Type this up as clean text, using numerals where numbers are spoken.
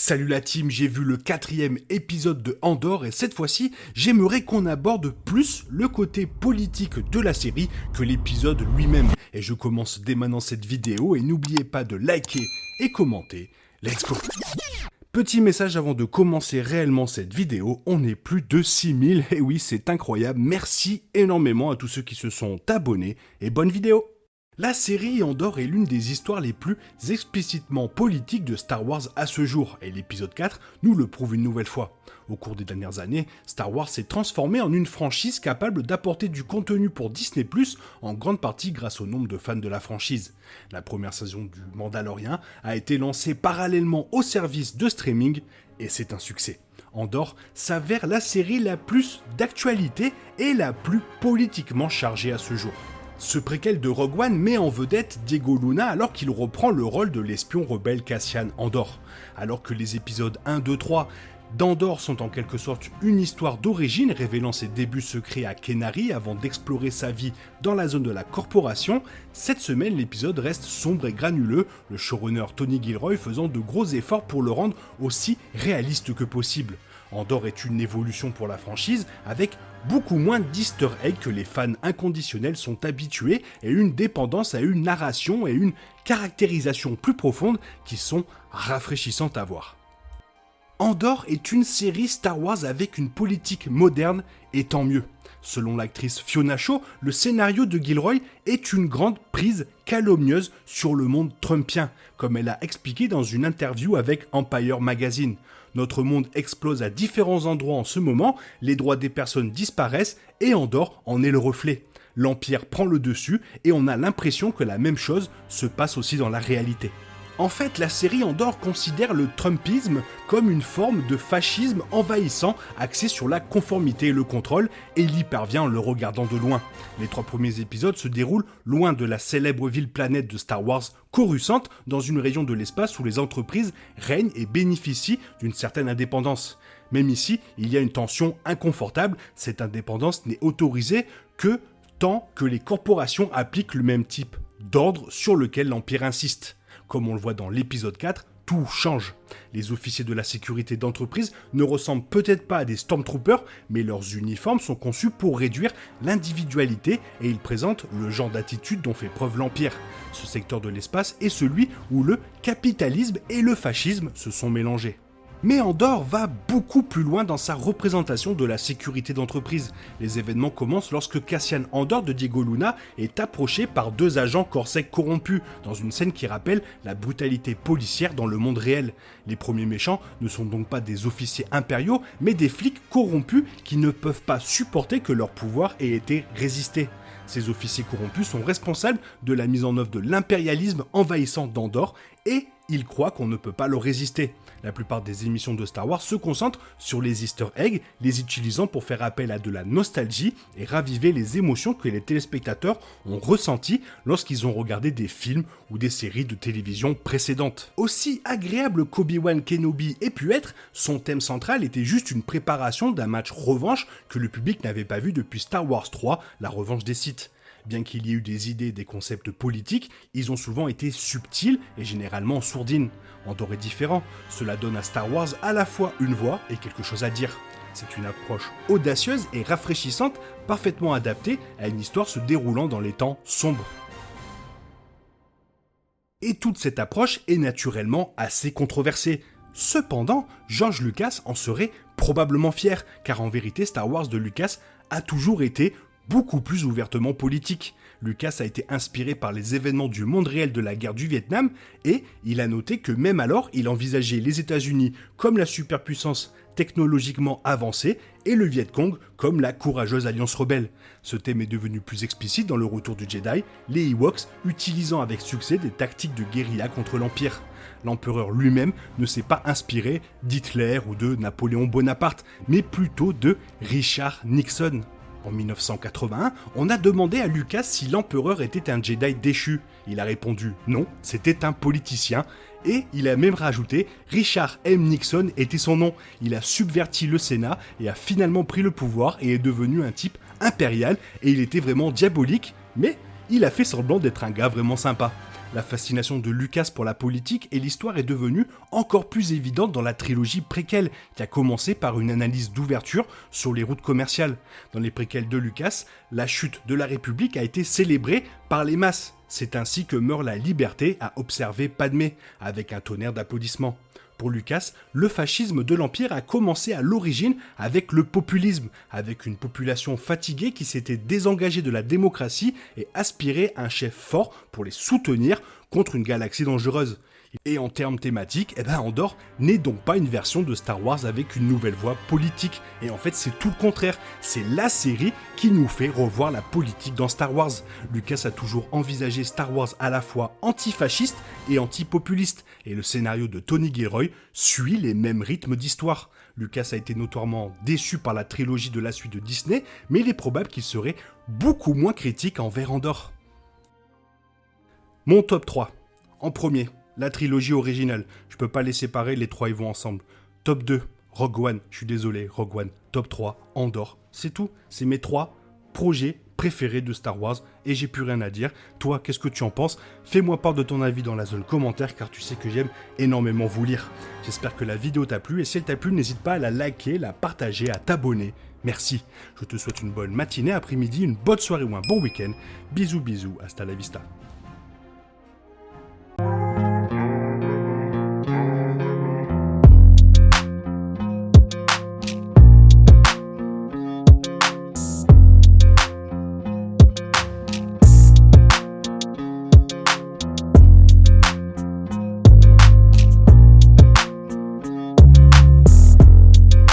Salut la team, j'ai vu le 4e épisode de Andor et cette fois-ci, j'aimerais qu'on aborde plus le côté politique de la série que l'épisode lui-même. Et je commence dès maintenant cette vidéo et n'oubliez pas de liker et commenter. Let's go! Petit message avant de commencer réellement cette vidéo, on est plus de 6000, et oui c'est incroyable, merci énormément à tous ceux qui se sont abonnés et bonne vidéo! La série Andor est l'une des histoires les plus explicitement politiques de Star Wars à ce jour, et l'épisode 4 nous le prouve une nouvelle fois. Au cours des dernières années, Star Wars s'est transformé en une franchise capable d'apporter du contenu pour Disney+, en grande partie grâce au nombre de fans de la franchise. La première saison du Mandalorian a été lancée parallèlement au service de streaming, et c'est un succès. Andor s'avère la série la plus d'actualité et la plus politiquement chargée à ce jour. Ce préquel de Rogue One met en vedette Diego Luna alors qu'il reprend le rôle de l'espion rebelle Cassian Andor. Alors que les épisodes 1, 2, 3 d'Andor sont en quelque sorte une histoire d'origine révélant ses débuts secrets à Kenari avant d'explorer sa vie dans la zone de la corporation, cette semaine l'épisode reste sombre et granuleux, le showrunner Tony Gilroy faisant de gros efforts pour le rendre aussi réaliste que possible. Andor est une évolution pour la franchise avec beaucoup moins d'easter eggs que les fans inconditionnels sont habitués et une dépendance à une narration et une caractérisation plus profonde qui sont rafraîchissantes à voir. Andor est une série Star Wars avec une politique moderne et tant mieux. Selon l'actrice Fiona Shaw, le scénario de Gilroy est une grande prise calomnieuse sur le monde trumpien, comme elle a expliqué dans une interview avec Empire Magazine. Notre monde explose à différents endroits en ce moment, les droits des personnes disparaissent et Andor en est le reflet. L'Empire prend le dessus et on a l'impression que la même chose se passe aussi dans la réalité. En fait, la série Andor considère le Trumpisme comme une forme de fascisme envahissant axé sur la conformité et le contrôle, et il y parvient en le regardant de loin. Les 3 premiers épisodes se déroulent loin de la célèbre ville-planète de Star Wars, Coruscant, dans une région de l'espace où les entreprises règnent et bénéficient d'une certaine indépendance. Même ici, il y a une tension inconfortable, cette indépendance n'est autorisée que tant que les corporations appliquent le même type d'ordre sur lequel l'Empire insiste. Comme on le voit dans l'épisode 4, tout change. Les officiers de la sécurité d'entreprise ne ressemblent peut-être pas à des Stormtroopers, mais leurs uniformes sont conçus pour réduire l'individualité et ils présentent le genre d'attitude dont fait preuve l'Empire. Ce secteur de l'espace est celui où le capitalisme et le fascisme se sont mélangés. Mais Andor va beaucoup plus loin dans sa représentation de la sécurité d'entreprise. Les événements commencent lorsque Cassian Andor de Diego Luna est approché par 2 agents corsecs corrompus, dans une scène qui rappelle la brutalité policière dans le monde réel. Les premiers méchants ne sont donc pas des officiers impériaux, mais des flics corrompus qui ne peuvent pas supporter que leur pouvoir ait été résisté. Ces officiers corrompus sont responsables de la mise en œuvre de l'impérialisme envahissant d'Andor et ils croient qu'on ne peut pas leur résister. La plupart des émissions de Star Wars se concentrent sur les easter eggs, les utilisant pour faire appel à de la nostalgie et raviver les émotions que les téléspectateurs ont ressenties lorsqu'ils ont regardé des films ou des séries de télévision précédentes. Aussi agréable qu'Obi-Wan Kenobi ait pu être, son thème central était juste une préparation d'un match revanche que le public n'avait pas vu depuis Star Wars 3, la revanche des Sith. Bien qu'il y ait eu des idées et des concepts politiques, ils ont souvent été subtils et généralement sourdines. Andor est différent, cela donne à Star Wars à la fois une voix et quelque chose à dire. C'est une approche audacieuse et rafraîchissante, parfaitement adaptée à une histoire se déroulant dans les temps sombres. Et toute cette approche est naturellement assez controversée. Cependant, George Lucas en serait probablement fier, car en vérité Star Wars de Lucas a toujours été beaucoup plus ouvertement politique. Lucas a été inspiré par les événements du monde réel de la guerre du Vietnam et il a noté que même alors, il envisageait les États-Unis comme la superpuissance technologiquement avancée et le Viet Cong comme la courageuse alliance rebelle. Ce thème est devenu plus explicite dans le Retour du Jedi, les Ewoks utilisant avec succès des tactiques de guérilla contre l'Empire. L'empereur lui-même ne s'est pas inspiré d'Hitler ou de Napoléon Bonaparte, mais plutôt de Richard Nixon. En 1981, on a demandé à Lucas si l'empereur était un Jedi déchu. Il a répondu non, c'était un politicien. Et il a même rajouté Richard M. Nixon était son nom. Il a subverti le Sénat et a finalement pris le pouvoir et est devenu un type impérial. Et il était vraiment diabolique, mais il a fait semblant d'être un gars vraiment sympa. La fascination de Lucas pour la politique et l'histoire est devenue encore plus évidente dans la trilogie préquelle, qui a commencé par une analyse d'ouverture sur les routes commerciales. Dans les préquels de Lucas, la chute de la République a été célébrée par les masses. C'est ainsi que meurt la liberté, a observé Padmé, avec un tonnerre d'applaudissements. Pour Lucas, le fascisme de l'Empire a commencé à l'origine avec le populisme, avec une population fatiguée qui s'était désengagée de la démocratie et aspirait à un chef fort pour les soutenir contre une galaxie dangereuse. Et en termes thématiques, Andor n'est donc pas une version de Star Wars avec une nouvelle voie politique. Et en fait, c'est tout le contraire. C'est la série qui nous fait revoir la politique dans Star Wars. Lucas a toujours envisagé Star Wars à la fois antifasciste et antipopuliste. Et le scénario de Tony Gilroy suit les mêmes rythmes d'histoire. Lucas a été notoirement déçu par la trilogie de la suite de Disney, mais il est probable qu'il serait beaucoup moins critique envers Andor. Mon top 3. En premier, la trilogie originale. Je peux pas les séparer, les trois ils vont ensemble. Top 2, Rogue One. Je suis désolé, Rogue One. Top 3, Andor. C'est tout. C'est mes 3 projets préférés de Star Wars et j'ai plus rien à dire. Toi, qu'est-ce que tu en penses? Fais-moi part de ton avis dans la zone commentaire car tu sais que j'aime énormément vous lire. J'espère que la vidéo t'a plu et si elle t'a plu, n'hésite pas à la liker, la partager, à t'abonner. Merci. Je te souhaite une bonne matinée, après-midi, une bonne soirée ou un bon week-end. Bisous, bisous, hasta la vista.